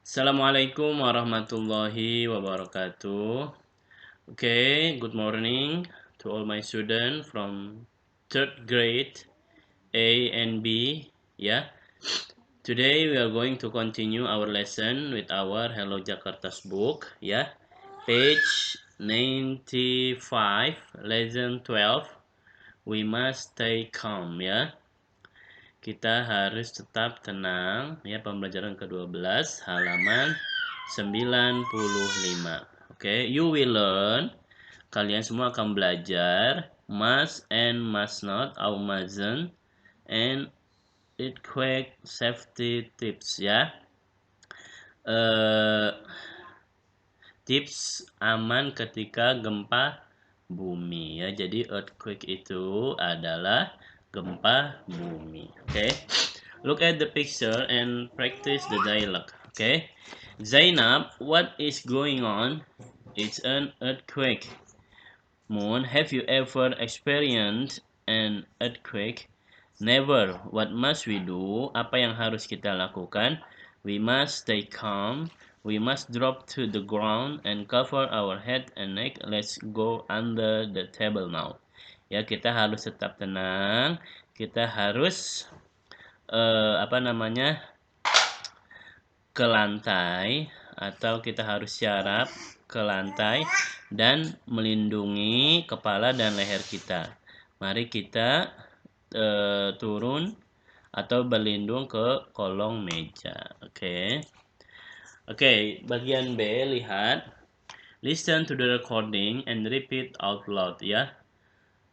Assalamualaikum warahmatullahi wabarakatuh. Okay, good morning to all my students from third grade A and B. Yeah, today we are going to continue our lesson with our Hello Jakarta's book. Yeah, page 95, lesson 12. We must stay calm. Ya, kita harus tetap tenang. Ya, pembelajaran ke-12 halaman 95. Oke, you will learn. Kalian semua akan belajar must and must not atau mustn't and earthquake safety tips ya. Eh, tips aman ketika gempa bumi ya. Jadi earthquake itu adalah gempa bumi. Oke. Look at the picture and practice the dialogue. Okay. Zainab, what is going on? It's an earthquake. Moon, have you ever experienced an earthquake? Never. What must we do? Apa yang harus kita lakukan? We must stay calm. We must drop to the ground and cover our head and neck. Let's go under the table now. Ya, kita harus tetap tenang. Kita harus ke lantai atau kita harus syaraf ke lantai dan melindungi kepala dan leher kita. Mari kita turun atau berlindung ke kolong meja. Oke. Oke, bagian B lihat. Listen to the recording and repeat out loud ya.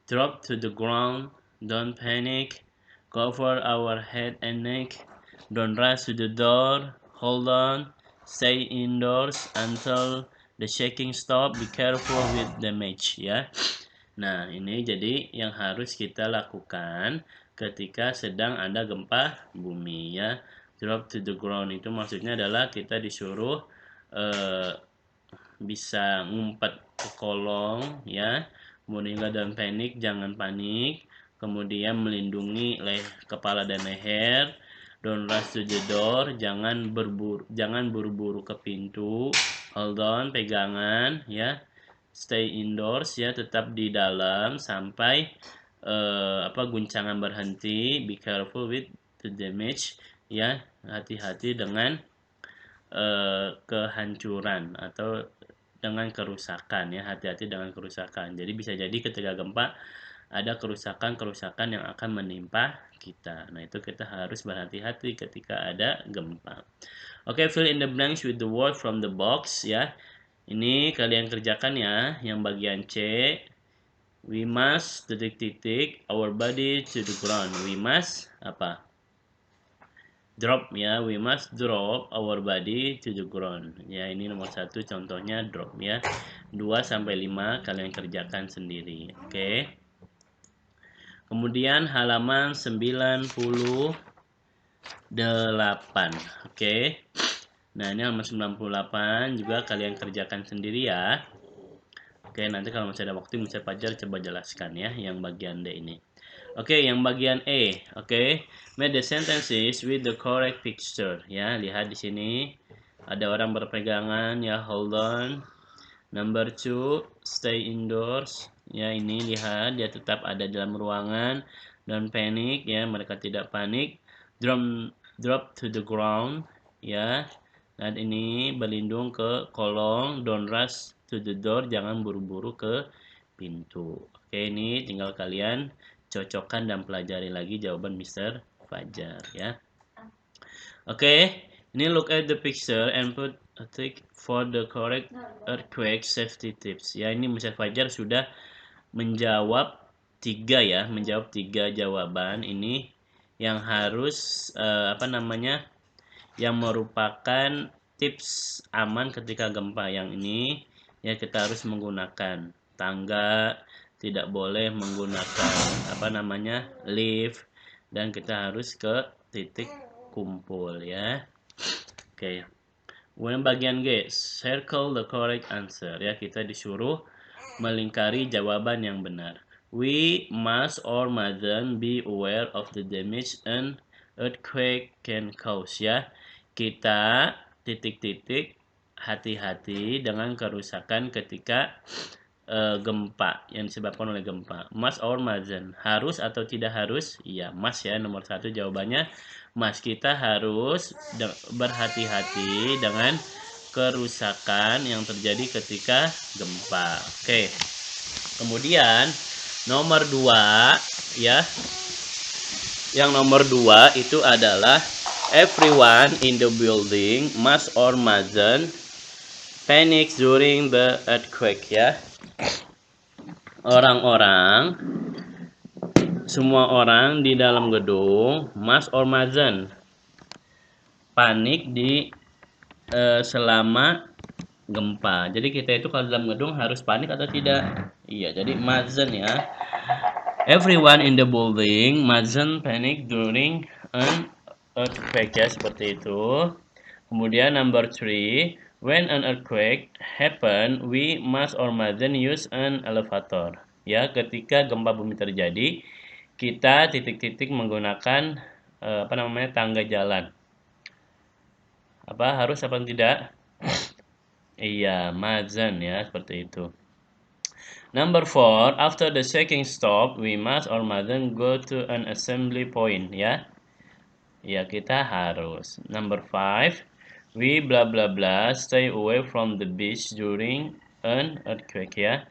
Drop to the ground, don't panic. Cover our head and neck. Don't rush to the door. Hold on. Stay indoors until the shaking stop. Be careful with damage ya. Nah, ini jadi yang harus kita lakukan ketika sedang ada gempa bumi ya. Drop to the ground itu maksudnya adalah kita disuruh bisa ngumpet ke kolong ya. Kemudian dan panik, jangan panik. Kemudian melindungi kepala dan leher. Don't rush to the door, jangan buru-buru ke pintu. Hold on, pegangan ya. Stay indoors ya, tetap di dalam sampai guncangan berhenti. Be careful with the damage ya, hati-hati dengan kehancuran atau dengan kerusakan ya, hati-hati dengan kerusakan. Jadi bisa jadi ketika gempa ada kerusakan-kerusakan yang akan menimpa kita. Nah, itu kita harus berhati-hati ketika ada gempa. Oke, fill in the blanks with the word from the box ya. Ini kalian kerjakan ya, yang bagian C. We must titik-titik our body to the ground. We must apa? Drop ya, we must drop our body to the ground. Ya, ini nomor 1 contohnya drop ya. 2 sampai 5 kalian kerjakan sendiri. Oke. Kemudian halaman 98. Oke. Nah, ini halaman 98 juga kalian kerjakan sendiri ya. Oke, nanti kalau masih ada waktu Mr. Fajar coba jelaskan ya yang bagian D ini. Oke, yang bagian E. Oke, make the sentences with the correct picture. Ya, lihat di sini ada orang berpegangan ya, hold on. Number 2, stay indoors. Ya, ini lihat dia tetap ada dalam ruangan. Don't panic ya, mereka tidak panik. Drop to the ground ya. Dan ini berlindung ke kolong. Don't rush to the door, jangan buru-buru ke pintu. Oke, ini tinggal kalian cocokkan dan pelajari lagi jawaban Mr. Fajar ya. Oke, ini look at the picture and put a tick for the correct earthquake safety tips. Ya, ini Mr. Fajar sudah menjawab 3 ya, menjawab 3 jawaban ini yang harus yang merupakan tips aman ketika gempa. Yang ini ya, kita harus menggunakan tangga, tidak boleh menggunakan lift, dan kita harus ke titik kumpul ya. Oke. Kemudian bagian G, circle the correct answer ya, kita disuruh melingkari jawaban yang benar. We must or mustn't be aware of the damage an earthquake can cause ya. Kita titik-titik hati-hati dengan kerusakan ketika gempa yang disebabkan oleh gempa. Must or mustn't? Harus atau tidak harus? Iya, must ya, nomor 1 jawabannya must. Kita harus berhati-hati dengan kerusakan yang terjadi ketika gempa. Oke. Kemudian nomor 2 ya. Yang nomor 2 itu adalah everyone in the building must or mustn't panic during the earthquake ya. Orang-orang, semua orang di dalam gedung must or mustn't panik di selama gempa. Jadi kita itu kalau dalam gedung harus panik atau tidak? Iya, jadi mustn't ya. Everyone in the building mustn't panic during an earthquake ya, seperti itu. Kemudian number 3, when an earthquake happen, we must or mustn't use an elevator. Ya, ketika gempa bumi terjadi, kita titik-titik menggunakan tangga jalan. Apa harus apa tidak? Iya, mustn't ya, seperti itu. Number 4, after the shaking stop, we must or mustn't go to an assembly point ya. Ya, kita harus. Number 5, we blah blah blah stay away from the beach during an earthquake ya.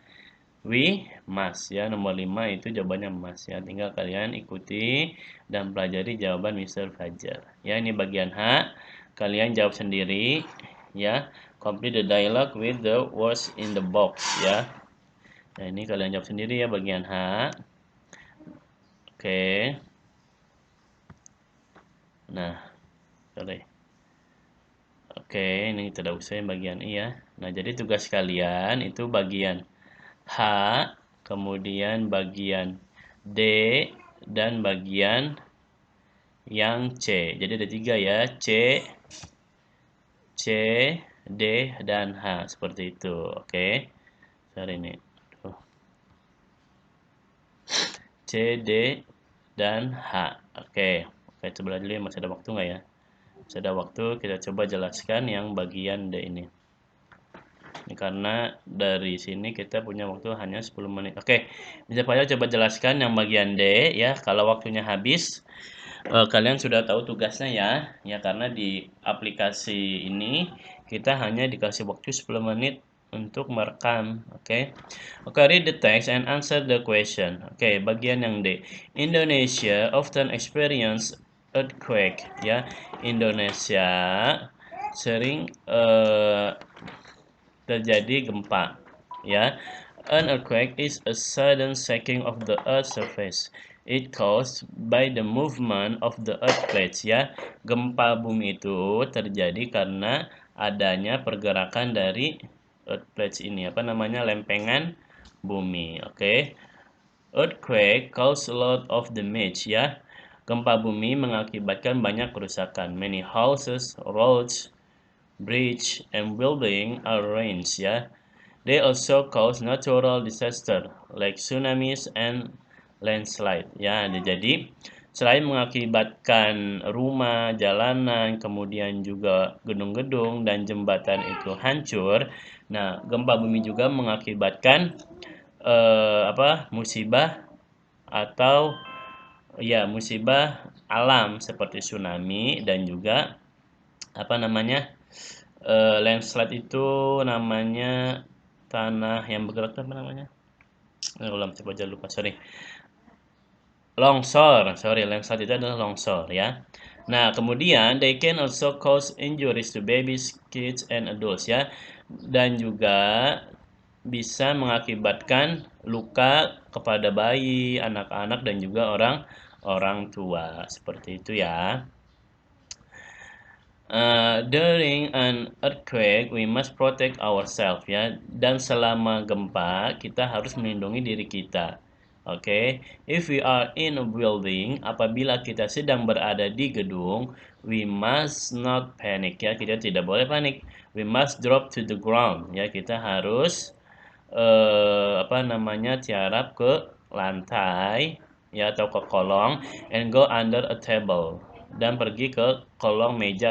We must ya. Nomor 5 itu jawabannya must ya. Tinggal kalian ikuti dan pelajari jawaban Mr. Fajar. Ya, ini bagian H. Kalian jawab sendiri ya. Complete the dialogue with the words in the box ya. Nah, ini kalian jawab sendiri ya bagian H. Oke. Nah, sorry. Oke, ini tidak usah yang bagian I ya. Nah, jadi tugas kalian itu bagian H, kemudian bagian D, dan bagian yang C. Jadi ada 3 ya, C, D, dan H. Seperti itu. Oke. Sorry ini. C, D, dan H. Oke. Oke, coba dulu ya, masih ada waktu nggak ya? Masih ada waktu, kita coba jelaskan yang bagian D ini. Ini karena dari sini kita punya waktu hanya 10 menit. Oke, bisa Pak coba jelaskan yang bagian D ya. Kalau waktunya habis, kalian sudah tahu tugasnya ya. Ya, karena di aplikasi ini kita hanya dikasih waktu 10 menit untuk merekam. Oke. Oke, read the text and answer the question. Oke, bagian yang D. Indonesia often experience earthquake ya. Indonesia sering terjadi gempa ya. An earthquake is a sudden shaking of the earth's surface. It caused by the movement of the earth plates ya. Gempa bumi itu terjadi karena adanya pergerakan dari earth plates ini, lempengan bumi. Oke. Earthquake cause a lot of damage ya. Gempa bumi mengakibatkan banyak kerusakan. Many houses, roads, bridge, and building are ruins ya. They also cause natural disaster like tsunamis and landslide ya. Jadi selain mengakibatkan rumah, jalanan, kemudian juga gedung-gedung dan jembatan itu hancur, nah gempa bumi juga mengakibatkan musibah atau ya musibah alam seperti tsunami dan juga landslide itu namanya tanah yang bergerak landslide itu adalah longsor ya. Nah, kemudian they can also cause injuries to babies, kids, and adults ya, dan juga bisa mengakibatkan luka kepada bayi, anak-anak, dan juga orang tua. Seperti itu ya. During an earthquake, we must protect ourselves ya. Dan selama gempa, kita harus melindungi diri kita. Oke, if we are in a building, apabila kita sedang berada di gedung, we must not panic ya. Kita tidak boleh panik. We must drop to the ground ya. Kita harus tiarap ke lantai ya atau ke kolong and go under a table dan pergi ke kolong meja